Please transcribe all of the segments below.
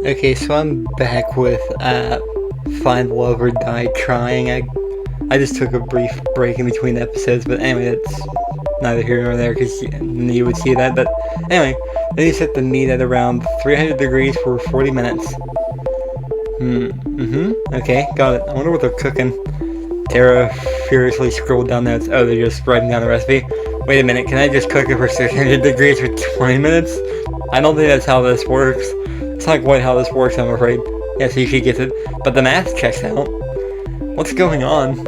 Okay, so I'm back with Find Love or Die Trying. I just took a brief break in between episodes, but anyway, that's neither here nor there because you would see that. But anyway, then you set the meat at around 300 degrees for 40 minutes. Okay, got it. I wonder what they're cooking. Tara furiously scrolled down notes. Oh, they're just writing down the recipe. Wait a minute, can I just cook it for 600 degrees for 20 minutes? I don't think that's how this works. It's not quite how this works, I'm afraid. Yeah, see, she gets it. But the math checks out. What's going on?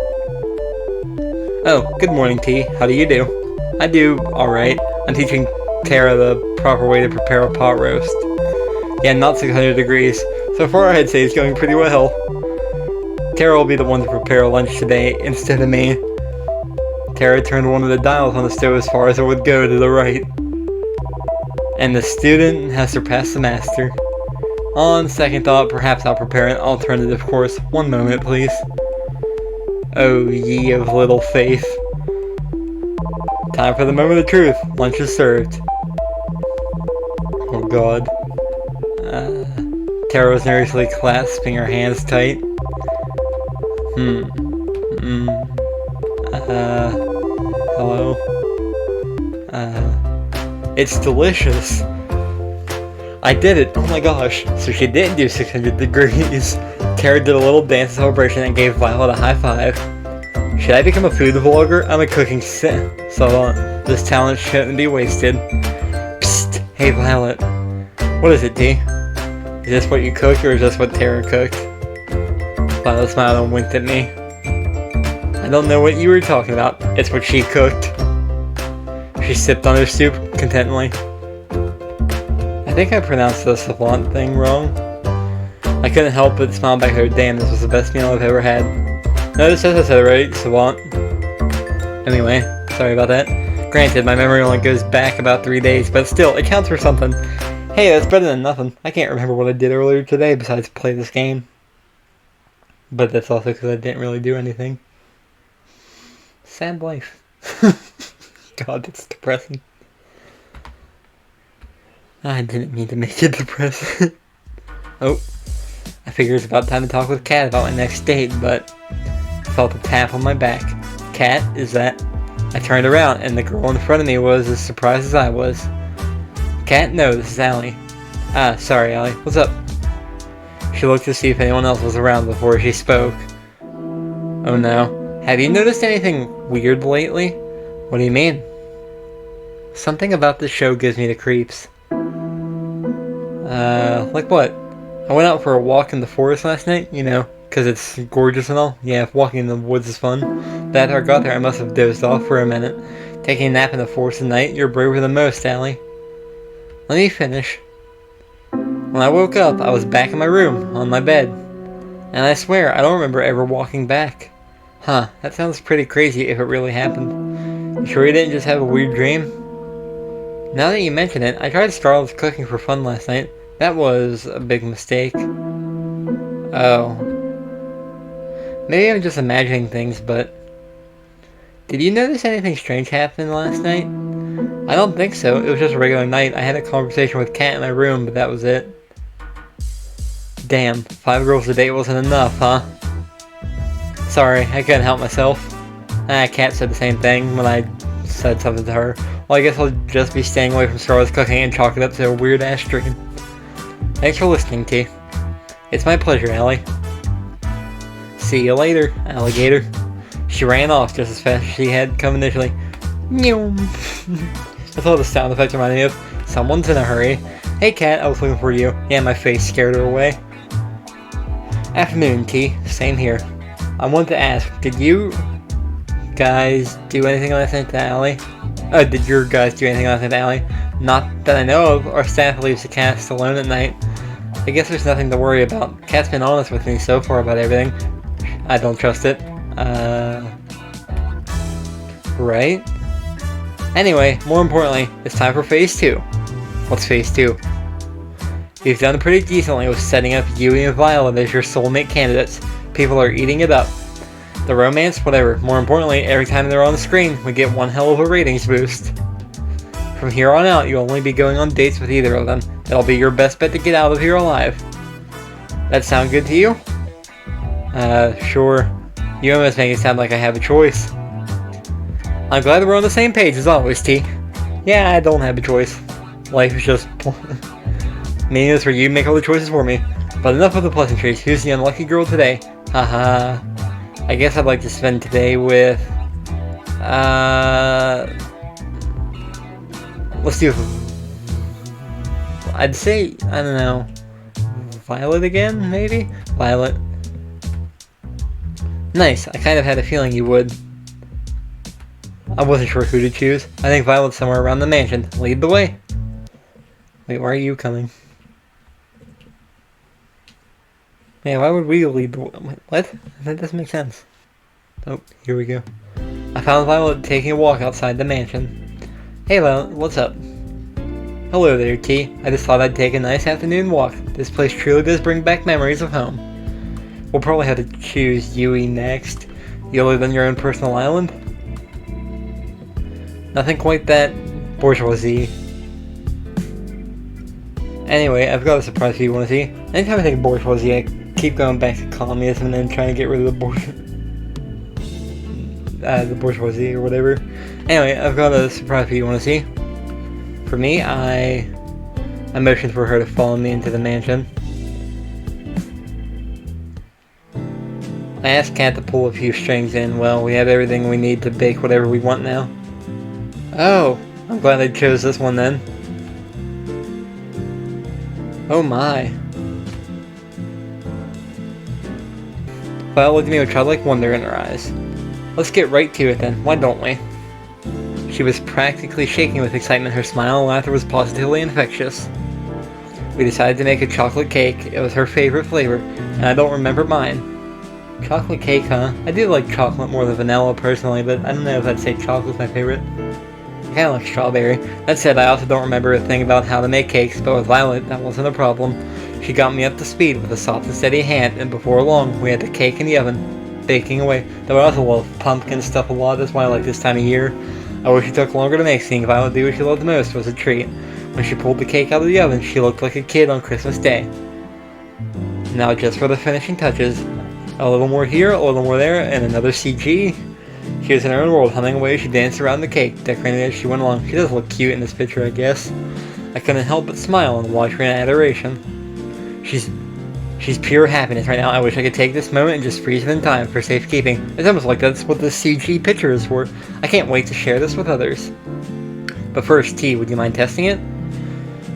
Oh, good morning, T. How do you do? I do alright. I'm teaching Tara the proper way to prepare a pot roast. Yeah, not 600 degrees. So far, I'd say it's going pretty well. Tara will be the one to prepare lunch today, instead of me. Tara turned one of the dials on the stove as far as it would go to the right. And the student has surpassed the master. On second thought, perhaps I'll prepare an alternative course. One moment, please. Oh, ye of little faith. Time for the moment of truth. Lunch is served. Oh god. Tara was nervously clasping her hands tight. Hello? It's delicious. I did it! Oh my gosh! So she didn't do 600 degrees. Tara did a little dance celebration and gave Violet a high five. Should I become a food vlogger? I'm a cooking savant. This talent shouldn't be wasted. Psst! Hey Violet. What is it, D? Is this what you cooked or is this what Tara cooked? Violet smiled and winked at me. I don't know what you were talking about. It's what she cooked. She sipped on her soup contentedly. I think I pronounced the savant thing wrong. I couldn't help but smile back at her. Damn, this was the best meal I've ever had. No, this says I said it right, savant. Anyway, sorry about that. Granted, my memory only goes back about 3 days, but still, it counts for something. Hey, that's better than nothing. I can't remember what I did earlier today besides play this game. But that's also because I didn't really do anything. Sad life. God, that's depressing. I didn't mean to make it depressing. Oh, I figured it's about time to talk with Kat about my next date, but I felt a tap on my back. Kat, is that? I turned around, and the girl in front of me was as surprised as I was. Kat, no, this is Allie. Ah, sorry, Allie. What's up? She looked to see if anyone else was around before she spoke. Oh no. Have you noticed anything weird lately? What do you mean? Something about this show gives me the creeps. Like what? I went out for a walk in the forest last night, you know, because it's gorgeous and all. Yeah, walking in the woods is fun. But after I got there, I must have dozed off for a minute. Taking a nap in the forest at night, you're braver than most, Allie. Let me finish. When I woke up, I was back in my room, on my bed. And I swear, I don't remember ever walking back. Huh, that sounds pretty crazy if it really happened. You sure you didn't just have a weird dream? Now that you mention it, I tried Scarlett's cooking for fun last night. That was a big mistake. Oh. Maybe I'm just imagining things, but... Did you notice anything strange happened last night? I don't think so. It was just a regular night. I had a conversation with Kat in my room, but that was it. Damn, 5 girls a date wasn't enough, huh? Sorry, I couldn't help myself. Kat said the same thing when I said something to her. Well, I guess I'll just be staying away from Scarlett's cooking and chalk it up to a weird-ass dream. Thanks for listening, T. It's my pleasure, Allie. See you later, alligator. She ran off just as fast as she had come initially. Meow. That's all the sound effects reminded me of. Someone's in a hurry. Hey, Kat, I was looking for you. Yeah, my face scared her away. Afternoon, T. Same here. I wanted to ask, did you guys do anything last night to Allie? Did your guys do anything last night to Allie? Not that I know of. Our staff leaves the cast alone at night. I guess there's nothing to worry about. Kat's been honest with me so far about everything. I don't trust it. Right? Anyway, more importantly, it's time for Phase 2. What's Phase 2? You've done pretty decently with setting up Yui and Violet as your soulmate candidates. People are eating it up. The romance, whatever. More importantly, every time they're on the screen, we get one hell of a ratings boost. From here on out, you'll only be going on dates with either of them. That'll be your best bet to get out of here alive. That sound good to you? Sure. You almost make it sound like I have a choice. I'm glad that we're on the same page as always, T. Yeah, I don't have a choice. Life is just meaningless for you to make all the choices for me. But enough of the pleasantries. Who's the unlucky girl today? Haha. I guess I'd like to spend today with... Let's do... I'd say, I don't know... Violet again, maybe? Violet. Nice, I kind of had a feeling you would. I wasn't sure who to choose. I think Violet's somewhere around the mansion. Lead the way. Wait, why are you coming? Man, why would we lead the way? What? That doesn't make sense. Oh, here we go. I found Violet taking a walk outside the mansion. Hey Violet, what's up? Hello there, T. I just thought I'd take a nice afternoon walk. This place truly does bring back memories of home. We'll probably have to choose Yui next. You live on your own personal island? Nothing quite that bourgeoisie. Anyway, I've got a surprise for you want to see. Anytime I think bourgeoisie, I keep going back to communism and then trying to get rid of the bourgeoisie or whatever. Anyway, I've got a surprise for you want to see. For me, I motioned for her to follow me into the mansion. I asked Kat to pull a few strings and, well, we have everything we need to bake whatever we want now. Oh, I'm glad I chose this one then. Oh my. Violet looked at me with childlike wonder in her eyes. Let's get right to it then, why don't we? She was practically shaking with excitement. Her smile and laughter was positively infectious. We decided to make a chocolate cake. It was her favorite flavor, and I don't remember mine. Chocolate cake, huh? I do like chocolate more than vanilla personally, but I don't know if I'd say chocolate's my favorite. I kinda like strawberry. That said, I also don't remember a thing about how to make cakes, but with Violet, that wasn't a problem. She got me up to speed with a soft and steady hand, and before long, we had the cake in the oven, baking away. Though I also love pumpkin stuff a lot, that's why I like this time of year. I wish it took longer to make. Seeing Violet do what she loved the most was a treat. When she pulled the cake out of the oven, she looked like a kid on Christmas Day. Now just for the finishing touches. A little more here, a little more there, and another CG. She was in her own world, humming away. She danced around the cake, decorating it as she went along. She does look cute in this picture, I guess. I couldn't help but smile and watch her in adoration. She's pure happiness right now. I wish I could take this moment and just freeze it in time for safekeeping. It's almost like that's what this CG picture is for. I can't wait to share this with others. But first, T, would you mind testing it?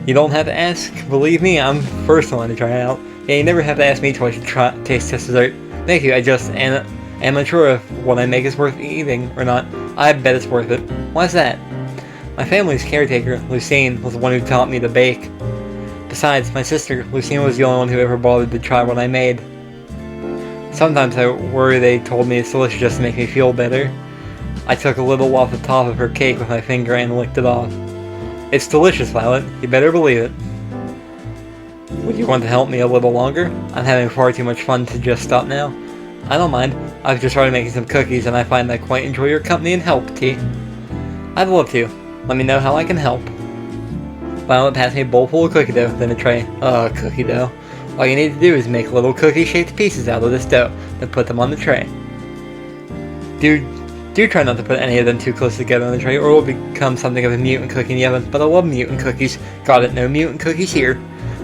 You don't have to ask. Believe me, I'm the first one to try it out. Yeah, you never have to ask me twice to taste test dessert. Thank you, I just am unsure if what I make is worth eating or not. I bet it's worth it. Why's that? My family's caretaker, Lucine, was the one who taught me to bake. Besides, my sister, Lucine, was the only one who ever bothered to try what I made. Sometimes I worry they told me it's delicious just to make me feel better. I took a little off the top of her cake with my finger and licked it off. It's delicious, Violet. You better believe it. Would you want to help me a little longer? I'm having far too much fun to just stop now. I don't mind. I've just started making some cookies and I find I quite enjoy your company and help, T. I'd love to. Let me know how I can help. Violet passed me a bowl full of cookie dough, then a tray. Cookie dough. All you need to do is make little cookie-shaped pieces out of this dough, then put them on the tray. Do try not to put any of them too close together on the tray, or it will become something of a mutant cookie in the oven, but I love mutant cookies. Got it, no mutant cookies here.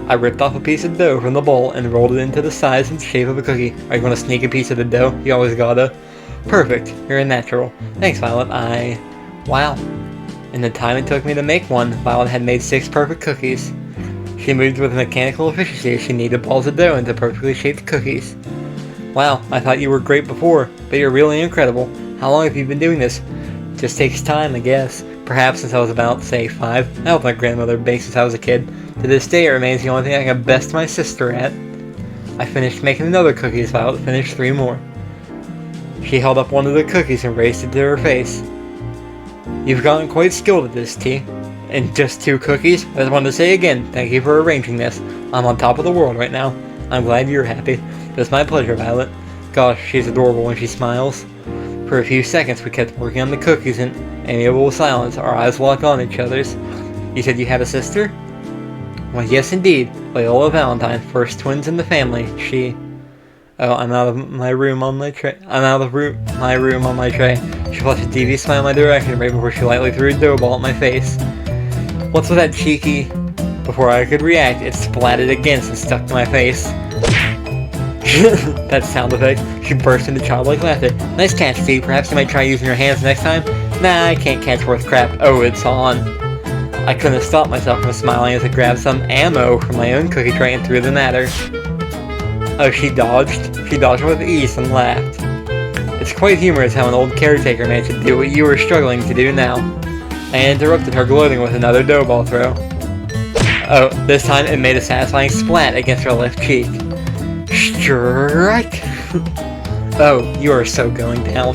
I ripped off a piece of dough from the bowl and rolled it into the size and shape of a cookie. Are you going to sneak a piece of the dough? You always gotta. Perfect. You're a natural. Thanks, Violet. Wow. In the time it took me to make one, Violet had made 6 perfect cookies. She moved with mechanical efficiency as she kneaded balls of dough into perfectly shaped cookies. Wow, I thought you were great before, but you're really incredible. How long have you been doing this? Just takes time, I guess. Perhaps since I was about, say, 5. I helped my grandmother bake since I was a kid. To this day, it remains the only thing I can best my sister at. I finished making another cookie as Violet finished 3 more. She held up one of the cookies and raised it to her face. You've gotten quite skilled at this, T. And just 2 cookies? I just wanted to say again, thank you for arranging this. I'm on top of the world right now. I'm glad you're happy. It's my pleasure, Violet. Gosh, she's adorable when she smiles. For a few seconds, we kept working on the cookies in amiable silence, our eyes locked on each other's. You said you have a sister? Well, yes indeed. Viola Valentine, first twins in the family. She... Oh, I'm out of my room on my tray. My room on my tray. She flashed a devious smile in my direction right before she lightly threw a dough ball at my face. What's with that cheeky? Before I could react, it splatted against and stuck to my face. That sound effect. She burst into childlike laughter. Nice catch, T. Perhaps you might try using your hands next time? Nah, I can't catch worth crap. Oh, it's on. I couldn't have stopped myself from smiling as I grabbed some ammo from my own cookie tray and threw them at her. Oh, she dodged. She dodged with ease and laughed. It's quite humorous how an old caretaker managed to do what you were struggling to do now. I interrupted her gloating with another dough ball throw. Oh, this time it made a satisfying splat against her left cheek. Strike! Oh, you are so going down.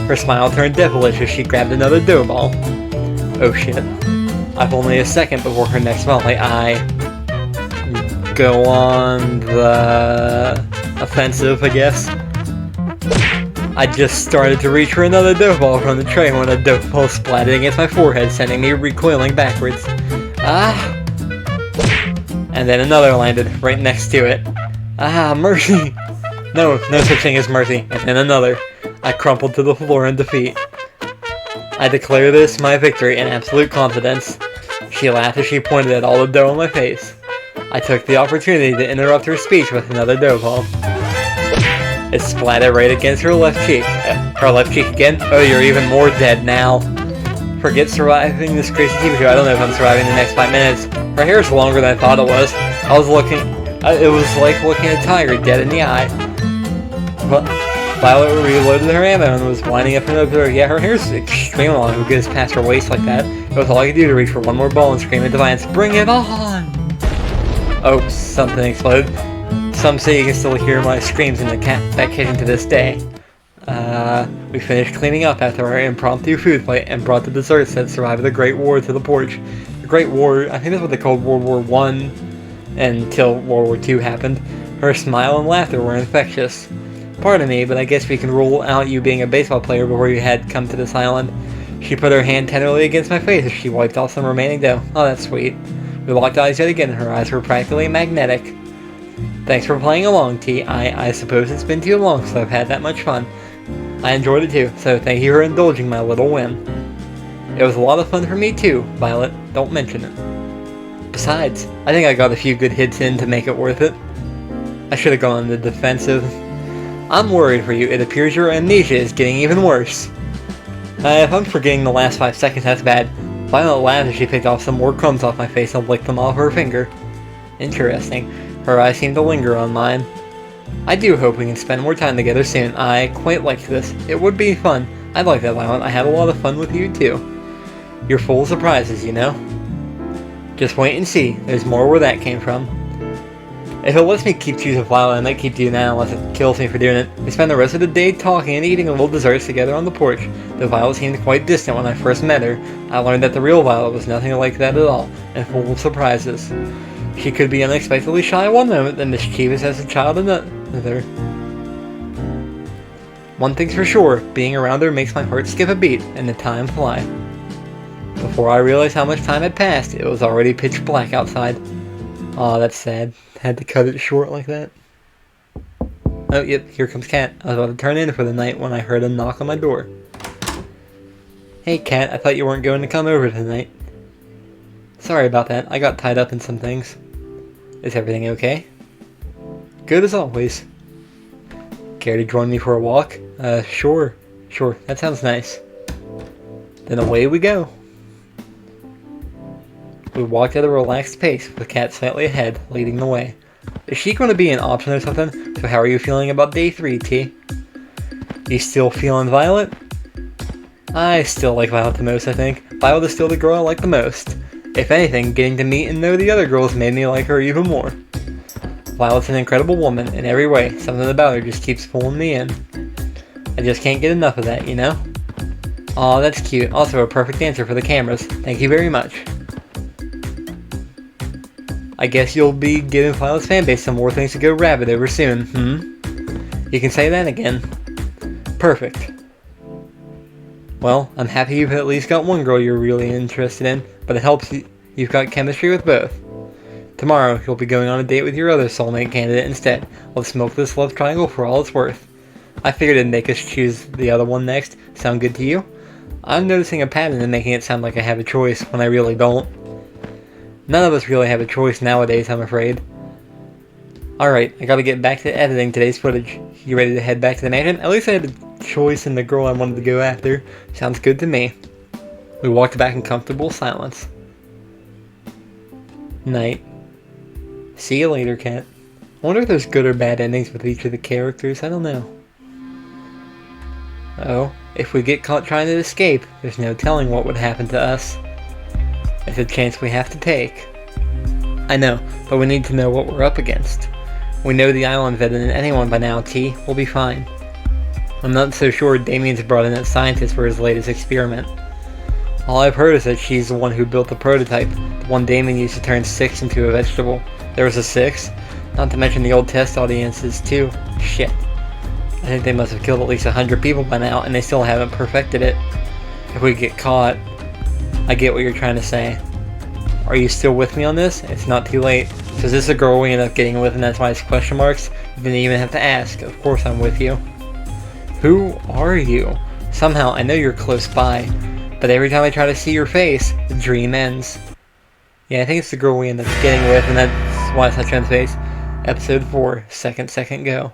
Her smile turned devilish as she grabbed another dough ball. Oh shit. I've only a second before her next volley. I go on the offensive, I guess. I just started to reach for another dough ball from the tray when a dough ball splatted against my forehead, sending me recoiling backwards. Ah! And then another landed right next to it. Ah, mercy! No such thing as mercy. And then another. I crumpled to the floor in defeat. I declare this my victory in absolute confidence. She laughed as she pointed at all the dough on my face. I took the opportunity to interrupt her speech with another dough ball. It splattered right against her left cheek. Her left cheek again? Oh, you're even more dead now. Forget surviving this crazy TV show. I don't know if I'm surviving the next 5 minutes. Her hair's longer than I thought it was. It was like looking at a tiger dead in the eye. But Violet reloaded her ammo and was winding up and over. Yeah, her hair's extremely long. Who gets past her waist like that? It was all I could do to reach for one more ball and scream in defiance, "Bring it on!" Oh, something exploded. Some say you can still hear my screams in the back kitchen to this day. We finished cleaning up after our impromptu food fight and brought the desserts that survived the Great War to the porch. The Great War, I think that's what they called World War I until World War II happened. Her smile and laughter were infectious. Pardon me, but I guess we can rule out you being a baseball player before you had come to this island. She put her hand tenderly against my face as she wiped off some remaining dough. Oh, that's sweet. We locked eyes yet again, and her eyes were practically magnetic. Thanks for playing along, T. I suppose it's been too long since I've had that much fun. I enjoyed it too, so thank you for indulging my little whim. It was a lot of fun for me too, Violet. Don't mention it. Besides, I think I got a few good hits in to make it worth it. I should have gone on the defensive. I'm worried for you. It appears your amnesia is getting even worse. If I'm forgetting the last 5 seconds, that's bad. Violet laughed as she picked off some more crumbs off my face and licked them off her finger. Interesting. Her eyes seemed to linger on mine. I do hope we can spend more time together soon. I quite liked this. It would be fun. I'd like that, Violet. I had a lot of fun with you, too. You're full of surprises, you know? Just wait and see. There's more where that came from. If it lets me keep choosing Violet, I might keep doing that unless it kills me for doing it. We spent the rest of the day talking and eating little desserts together on the porch. Though Violet seemed quite distant when I first met her, I learned that the real Violet was nothing like that at all, and full of surprises. She could be unexpectedly shy one moment and mischievous as a child another. One thing's for sure, being around her makes my heart skip a beat and the time fly. Before I realized how much time had passed, it was already pitch black outside. Aw, that's sad. Had to cut it short like that. Oh, yep, here comes Kat. I was about to turn in for the night when I heard a knock on my door. Hey, Kat, I thought you weren't going to come over tonight. Sorry about that. I got tied up in some things. Is everything okay? Good as always. Care to join me for a walk? Sure. Sure, that sounds nice. Then away we go. We walked at a relaxed pace, with Kat slightly ahead, leading the way. Is she going to be an option or something? So how are you feeling about day 3, T? You still feeling Violet? I still like Violet the most, I think. Violet is still the girl I like the most. If anything, getting to meet and know the other girls made me like her even more. Violet's an incredible woman in every way. Something about her just keeps pulling me in. I just can't get enough of that, you know? Aw, that's cute. Also a perfect answer for the cameras. Thank you very much. I guess you'll be giving Violet's fanbase some more things to go rabid over soon, You can say that again. Perfect. Well, I'm happy you've at least got one girl you're really interested in, but it helps you've got chemistry with both. Tomorrow, you'll be going on a date with your other soulmate candidate instead. Let's milk this love triangle for all it's worth. I figured it'd make us choose the other one next. Sound good to you? I'm noticing a pattern in making it sound like I have a choice when I really don't. None of us really have a choice nowadays, I'm afraid. Alright, I gotta get back to editing today's footage. You ready to head back to the mansion? At least I had a choice in the girl I wanted to go after. Sounds good to me. We walked back in comfortable silence. Night. See you later, Cat. I wonder if there's good or bad endings with each of the characters. I don't know. Oh, if we get caught trying to escape, there's no telling what would happen to us. It's a chance we have to take. I know, but we need to know what we're up against. We know the island better than anyone by now, T. We'll be fine. I'm not so sure Damien's brought in that scientist for his latest experiment. All I've heard is that she's the one who built the prototype, the one Damien used to turn Six into a vegetable. There was a Six? Not to mention the old test audiences, too. Shit. I think they must have killed at least 100 people by now, and they still haven't perfected it. If we get caught, I get what you're trying to say. Are you still with me on this? It's not too late. So is this a girl we end up getting with, and that's why it's question marks? You didn't even have to ask. Of course I'm with you. Who are you? Somehow, I know you're close by, but every time I try to see your face, the dream ends. Yeah, I think it's the girl we end up getting with, and that's why it's not trying to face. Episode 4, Second Go.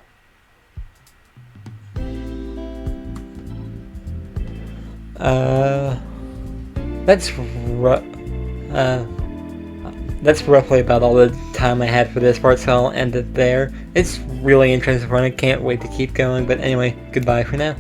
That's roughly about all the time I had for this part, so I'll end it there. It's really interesting fun. I can't wait to keep going, but anyway, goodbye for now.